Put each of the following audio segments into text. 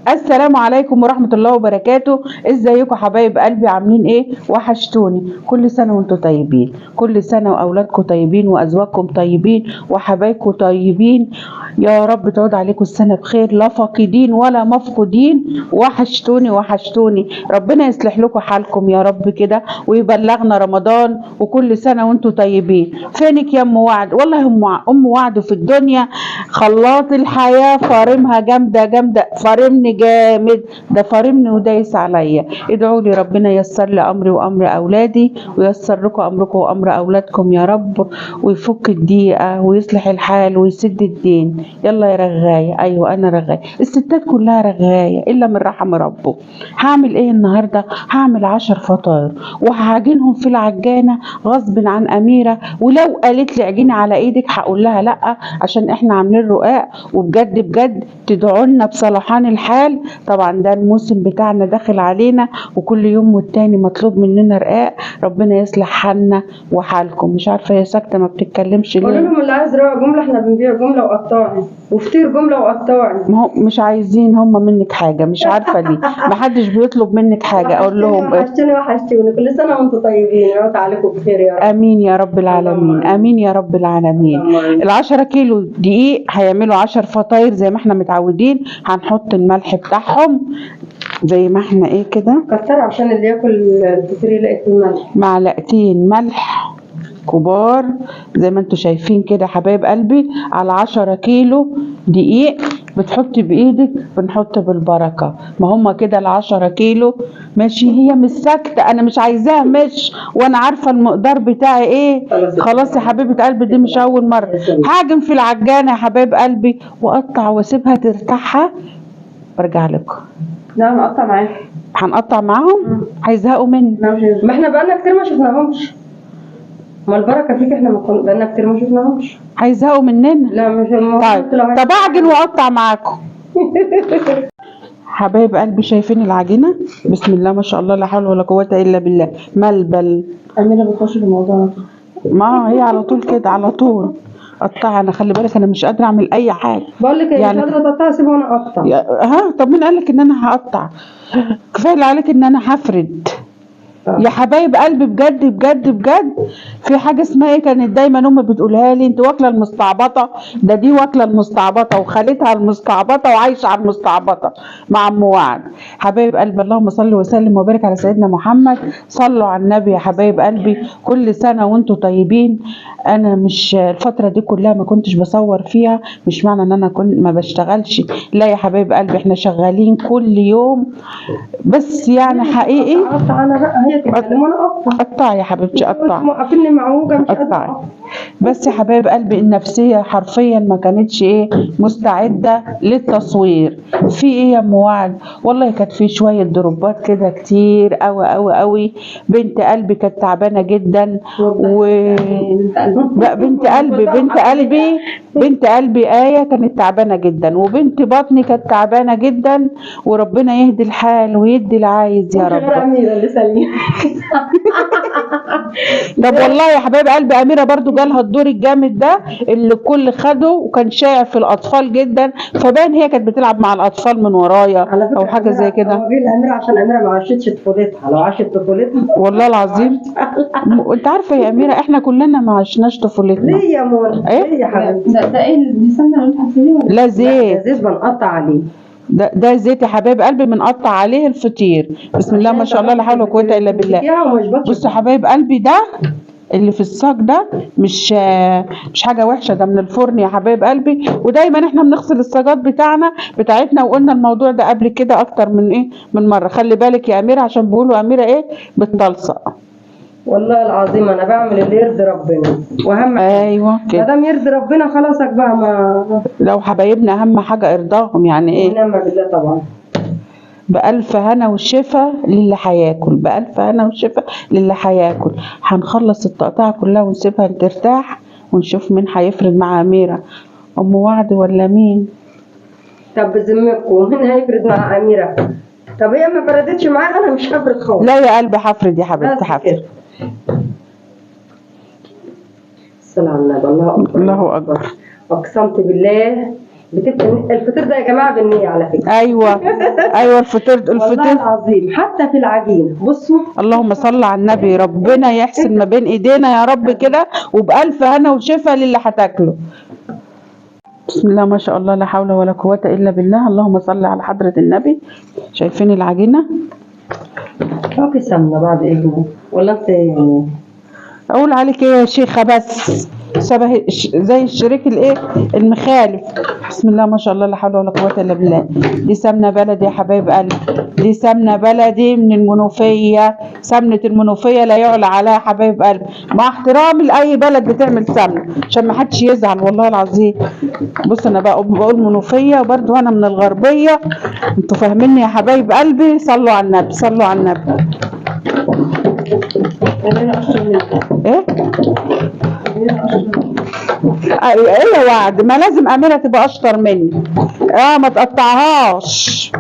السلام عليكم ورحمة الله وبركاته. ازيكم حبايب قلبي؟ عاملين ايه؟ وحشتوني. كل سنة وانتم طيبين، كل سنة واولادكم طيبين وازواجكم طيبين وحبايبكم طيبين. يا رب تعود عليكم السنة بخير، لا فاقدين ولا مفقودين. وحشتوني وحشتوني. ربنا يصلح لكم حالكم يا رب كده ويبلغنا رمضان وكل سنة وانتم طيبين. فينك يا ام وعد؟ والله ام وعد في الدنيا خلاط الحياة، فارمها جامدة جامدة، فارمني جامد، ده فارمني ودايس عليا. ادعوا لي ربنا ييسر لي امري وامر اولادي، وييسر لكم امركم وامر اولادكم يا رب، ويفك الضيقه ويصلح الحال ويسد الدين. يلا يا رغايه. ايوه انا رغايه، الستات كلها رغايه الا من رحم ربه. هعمل ايه النهارده؟ هعمل 10 فطاير وهعجنهم في العجانه غصب عن اميره، ولو قالت لي عجينه على ايدك هقول لها لا، عشان احنا عاملين رقاق وبجد بجد تدعوا لنا بصلاحان الحال. طبعا ده الموسم بتاعنا داخل علينا، وكل يوم والتاني مطلوب مننا رقاق. ربنا يصلح حالنا وحالكم. مش عارفه هي ساكته ما بتتكلمش قول ليه؟ لهم اللي عايز رقع جمله، احنا بنبيع جمله وقطاعي وفطير جمله وقطاعي. ما هو مش عايزين هم منك حاجه، مش عارفه ليه ما حدش بيطلب منك حاجه. اقول لهم إيه؟ وحشتوني كل سنه وانتم طيبين، يعود عليكم بخير يا رب. امين يا رب العالمين، امين يا رب العالمين. ال10 كيلو دقيق هيعملوا 10 فطاير زي ما احنا متعودين. هنحط الملح بتاعهم زي ما احنا ايه كده، كتر عشان اللي ياكل الفطير يلاقي فيه الملح. معلقتين ملح كبار زي ما انتوا شايفين كده حبايب قلبي. على 10 كيلو دقيق بتحط بايدك، بنحط بالبركه. ما هم كده ال10 كيلو. ماشي، هي مش ساكته، انا مش عايزاها مش، وانا عارفه المقدار بتاعي ايه. خلاص يا حبيبه قلبي، دي مش اول مره. هعجن في العجانه يا حبايب قلبي واقطع واسيبها ترتاحها وارجع لكم. لا نقطع معاهم. هنقطع معاهم؟ هيزهقوا مني. ما احنا بقالنا كتير ما شفناهمش. ما البركه فيك، احنا بقالنا كتير ما شفناهمش. هيزهقوا مننا. لا مش طب اعجن واقطع معاكم. حبايب قلبي شايفين العجينه؟ بسم الله ما شاء الله، لا حول ولا قوه الا بالله. ملبل. اميره بتخش في الموضوع على طول. ما هي على طول كده، على طول قطع. انا خلي بالك انا مش قادره اعمل اي حاجه. بقول لك يعني مش قادره تقطعي، سيبها وانا اقطع. ها طب مين قالك ان انا هقطع؟ كفايه اللي عليك ان انا هفرد. يا حبايب قلبي بجد بجد بجد، في حاجه اسمها ايه كانت دايما امي بتقولها لي، انت واكله المستعبطه. ده دي واكله المستعبطه وخالتها المستعبطه وعايشه على المستعبطه مع ام وعد. حبايب قلبي اللهم صل وسلم وبارك على سيدنا محمد. صلوا على النبي يا حبايب قلبي. كل سنه وانتم طيبين. انا مش الفتره دي كلها ما كنتش بصور فيها، مش معنى ان انا كنت ما بشتغلش، لا يا حبايب قلبي احنا شغالين كل يوم، بس يعني حقيقي. اقطع انا بقى، هي تتكلم وانا اقطع. قطع يا حبيبتي قطع. موقفيني معوجه مش قادره قطعي. بس يا حبايب قلبي النفسيه حرفيا ما كانتش ايه مستعده للتصوير. في ايه يا ام وعد؟ والله كانت في شويه ضربات كده كتير قوي قوي قوي. بنت قلبي كانت تعبانه جدا، بنت قلبي آية كانت تعبانه جدا، وبنت بطني كانت تعبانه جدا. وربنا يهدي الحال ويدي العايز يا رب. اميره اللي سليم. طب والله يا حبايب قلبي اميره برضو جالها الدور الجامد ده اللي الكل خده، وكان شائع في الاطفال جدا، فبان هي كانت بتلعب مع الاطفال من ورايا او حاجه زي كده. هو الاميره عشان اميره ما عاشتش طفولتها، لو عاشت طفولتها والله العظيم. انت عارفه يا اميره احنا كلنا ما عشناش طفولتنا. ليه يا مول؟ ايه ليه يا حبيبتي؟ ده ايه اللي بيسمى اللي انت ولا لا زيت؟ زيت بنقطع عليه. ده زيت يا حبايب قلبي بنقطع عليه الفطير. بسم الله ما شاء الله لا حول ولا قوه الا بالله. بصوا يا حبايب قلبي ده اللي في الصاج ده مش حاجه وحشه، ده من الفرن يا حبايب قلبي. ودايما احنا بنغسل الصاجات بتاعتنا، وقلنا الموضوع ده قبل كده اكتر من مره. خلي بالك يا اميره عشان بيقولوا اميره ايه بتطلصق. والله العظيم انا بعمل اللي يرضي ربنا، واهم ايوه كده، ما دام يرضي ربنا خلاصك بقى. ما لو حبايبنا اهم حاجه ارضاهم يعني ايه. ونعم بالله طبعا. بألف هنا والشفا للي هياكل، بألف هنا والشفا للي هياكل. هنخلص التقطيعة كلها ونسيبها ترتاح ونشوف مين هيفرد مع أميرة، أم وعد ولا مين؟ طب بذمتكم مين هيفرد مع أميرة؟ طب هي ما فردتش معايا، أنا مش هفرد خالص. لا يا قلبي هفرد يا حبيبتي هفرد. الصلاة على النبي. الله أكبر الله أكبر. أقسمت بالله بتبقى الفطير ده يا جماعه بالنيه على فكره. ايوه الفطير والله العظيم حتى في العجين بصوا. اللهم صل على النبي، ربنا يحسن ما بين ايدينا يا رب كده، وبألف هنا وشفا للي هتاكله. بسم الله ما شاء الله، لا حول ولا قوة الا بالله. اللهم صل على حضرة النبي. شايفين العجينة؟ في سمنه بعد اذنك ولا انت يعني اقول عليك ايه يا شيخة؟ بس شبه زي الشريك الايه المخالف. بسم الله ما شاء الله، لا حول ولا قوة الا بالله. دي سمنة بلدي يا حبايب قلبي، دي سمنة بلدي من المنوفية. سمنة المنوفية لا يعلى عليها يا حبايب قلبي، مع احترامي لاي بلد بتعمل سمنة عشان ما حدش يزعل والله العظيم. بص انا بقول منوفية برضو، انا من الغربية. انتوا فاهميني يا حبايب قلبي؟ صلوا على النبي، صلوا على النبي. ايه؟ ايه يا وعد؟ ما لازم اميرة تبقى اشطر مني. ما تقطعهاش.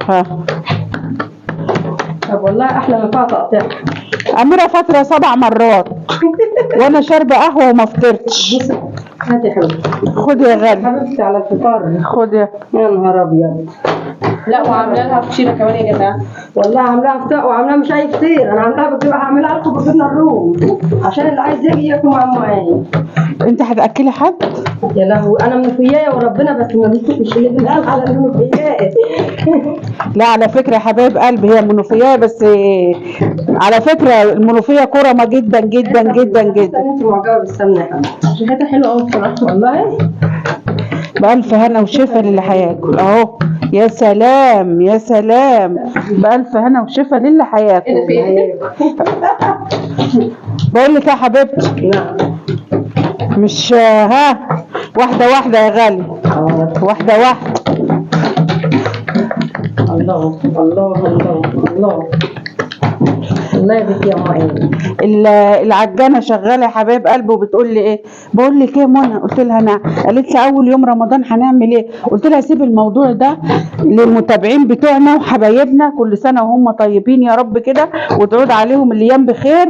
ها طب والله احلى من فيها تقطيع. اميرة فترة 7 مرات وانا شاربة قهوة وما فطرتش. هاتي يا حبيبتي. خدي يا غالي، حبيبتي على الفطار. خدي. يا نهار ابيض. لا وعامله لها فطيره كمان يا جماعه. والله عاملاها فطار وعاملاها مش اي فطير، انا عاملاها هعملها لكم بجبنه الروم عشان اللي عايز يجي ياكل مع معايا. انت هتاكلي حد؟ يا لهوي انا منوفيايه وربنا، بس ما بنشوفش اللي بنقال على المنوفيات. لا على فكرة يا حبايب قلبي هي منوفية، بس على فكرة المنوفية كرمة جدا جدا جدا جدا. انت معجبه بالسمنه يا حبيبتي. ريحتها حلوه قوي بصراحه والله. بألف هنا وشفا للي هياكل اهو. يا سلام يا سلام، بألف هنا وشفا للي هياكل. بقول لك يا حبيبتي، نعم. مش واحدة واحدة يا غالي، واحدة واحدة. الله الله الله الله الله يا بنتي يا معين. العجانه شغاله يا حبايب قلبي وبتقول لي ايه؟ بقول لك ايه منى؟ قلت لها نعم. قالت لي اول يوم رمضان هنعمل ايه؟ قلت لها سيب الموضوع ده للمتابعين بتوعنا وحبايبنا، كل سنه وهم طيبين يا رب كده، وتعود عليهم الايام بخير.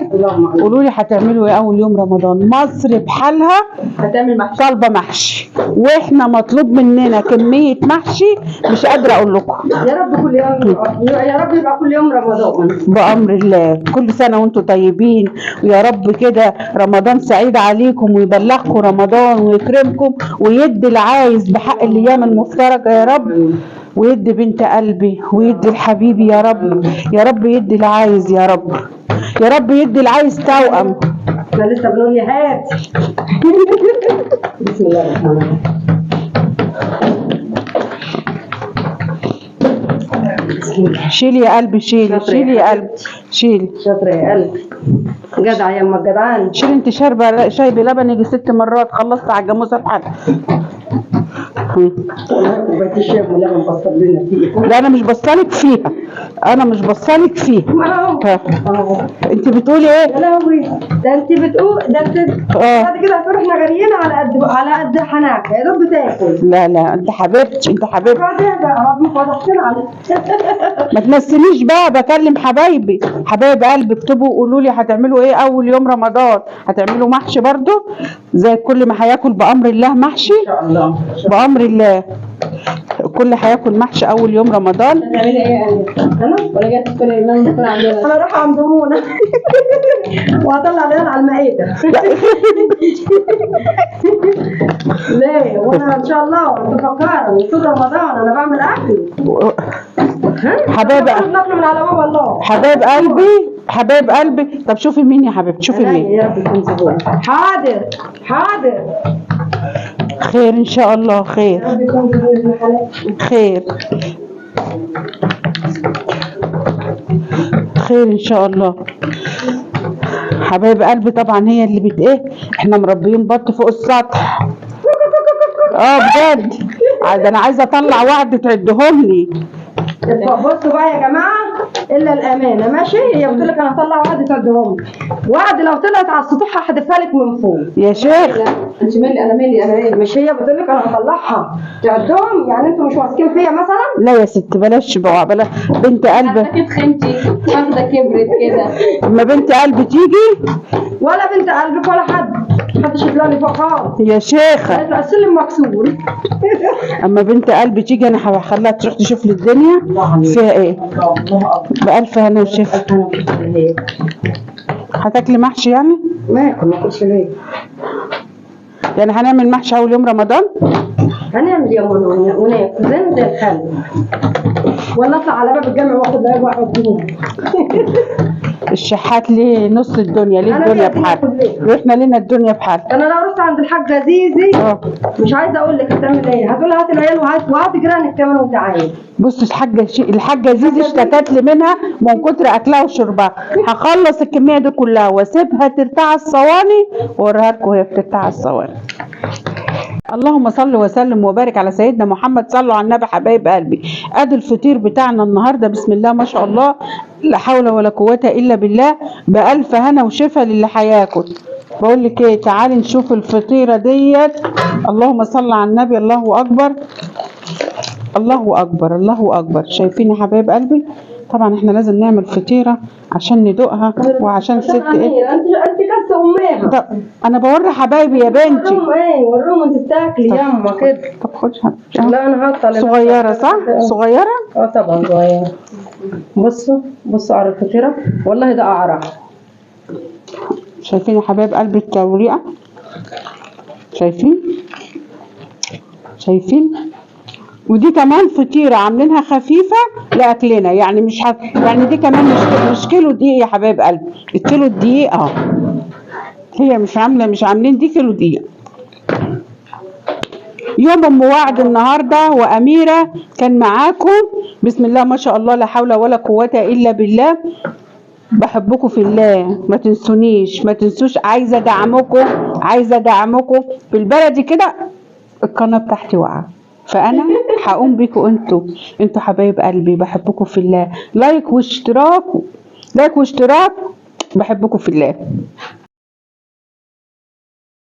قولوا لي هتعملوا ايه اول يوم رمضان؟ مصر بحالها هتعمل محشي، طالبه محشي، واحنا مطلوب مننا كميه محشي مش قادره اقول لكم. يا رب كل يوم، يا رب يبقى كل يوم رمضان بأمر الله. كل سنة وانتم طيبين، ويا رب كده رمضان سعيد عليكم، ويبلغكم رمضان ويكرمكم، ويدي العايز بحق الأيام المفترجة يا رب، ويدي بنت قلبي ويدي الحبيبي يا رب. يا رب يدي العايز يا رب، يا رب يدي العايز توأم. احنا لسه بنقول يا هات. بسم الله الرحمن الرحيم. شيلي يا قلبي، شيلي شيلي يا قلبي، شيلي. شاطرة يا قلبي، جدع يا اما الجدعان. شيلي. انت شاربه شاي بلبن يجي 6 مرات، خلصت على الجاموسه بحالها. كوباية الشاي ولبن بصل لنا فيها. لا انا مش بصلك فيها، انا مش بصلك فيها. انت بتقولي ايه؟ يا لهوي، ده انت بتقول ده انت بعد كده هتقول احنا جاريين على قد حناك يا دوب بتاكل. لا لا انت حبيبتي، انت حبيبتي. بعدين بقى فضحتنا عليك. ما تمثليش بقى، بكلم حبايبي، حبايب قلبي. اكتبوا وقولوا لي هتعملوا ايه اول يوم رمضان؟ هتعملوا محشي برضو زي كل ما هياكل بامر الله محشي؟ ان شاء الله بامر الله كل هياكل محشي اول يوم رمضان. هتعملي ايه يعني؟ انا ولا جايه تدخلي الامام يكون عندنا؟ انا رايحه عند منى وهطلع العيال على المائده. ليه؟ وانا ان شاء الله انت فكران طول رمضان انا بعمل اكل. حبايب ناكل من على باب الله. حبايب قلبي، حبايب قلبي. طب شوفي مين يا حبيبتي، شوفي مين. يا رب يكون زبون. حاضر حاضر. خير ان شاء الله، خير يا رب يكون زبون ابن حلال. خير خير ان شاء الله. حبايب قلبي طبعا هي اللي ايه، احنا مربيين بط فوق السطح. بجد، ده انا عايزه اطلع وعد تعدهم لي. بصوا بقى يا جماعه، الا الامانه ماشي. هي بتقول لك انا هطلع وعد تعدهم لي، وعد لو طلعت على السطوح هحدفها لك من فوق يا شيخ. انت مالي انا مالي انا مالي. مش هي بتقول لك انا هطلعها تعدهم؟ يعني انتوا مش واثقين فيا مثلا؟ لا يا ست بلاش بقى، بلاش بنت قلبي. حضرتك اتخنتي واخده كبرت كده. اما بنت قلبي تيجي ولا بنت قلبك ولا حد. محدش يطلع لي فوق خالص. يا شيخة هيطلع السلم مكسور. اما بنت قلبي تيجي انا هخليها تروح تشوف لي الدنيا فيها ايه. بألف هنا وشفا. هتاكلي محشي يعني؟ ما اكلش ليه؟ يعني هنعمل محشي اول يوم رمضان؟ هنعمل يوم وناكل زي الخل، ولا اطلع على باب الجامع واخد لها واحد جنيه. الشحات ليه نص الدنيا، ليه أنا الدنيا ليا بحال، الدنيا واحنا لينا الدنيا بحال. انا لو رحت عند الحاجه زيزي مش عايزه اقول لك هتعمل ايه، هتقول هات العيال وهات جيرانك كمان وتعالي. بص الحاجه زيزي اشتكت لي منها من كتر اكلها وشربها. هخلص الكميه دي كلها واسيبها ترتاع الصواني واوريها لكم وهي بترتاع الصواني. اللهم صل وسلم وبارك على سيدنا محمد. صلوا على النبي حبايب قلبي. ادي الفطير بتاعنا النهارده، بسم الله ما شاء الله، لا حول ولا قوه الا بالله. بألف هنا وشفا للي هياكل. بقول لك ايه، تعالي نشوف الفطيره ديت. اللهم صل على النبي. الله اكبر الله اكبر الله اكبر. شايفين يا حبايب قلبي؟ طبعا احنا لازم نعمل فطيره عشان ندوقها وعشان ست ايه. انت كلت امها. انا بوري حبايبي يا بنتي. وريهم ايه، وريهم انت بتاكلي يما كده. طب خدها. لا انا هقطع صغيره صح؟ صغيره؟ طبعا صغيره. بصوا على الفطيره، والله ده قعره. شايفين يا حبايب قلبي التوريقه؟ شايفين؟ ودي كمان فطيره عاملينها خفيفه لاكلنا، يعني مش يعني دي كمان مش كيلو دقيق يا حبايب قلبي. الكيلو الدقيق هي مش عاملين دي كيلو دقيق. يوم ام وعد النهارده، واميره كان معاكم. بسم الله ما شاء الله، لا حول ولا قوه الا بالله. بحبكم في الله، ما تنسوش. عايزه ادعمكم بالبلدي كده. القناه بتاعتي واقعه، فانا هقوم بيكم انتوا حبايب قلبي. بحبكم في الله. لايك واشتراك. بحبكم في الله.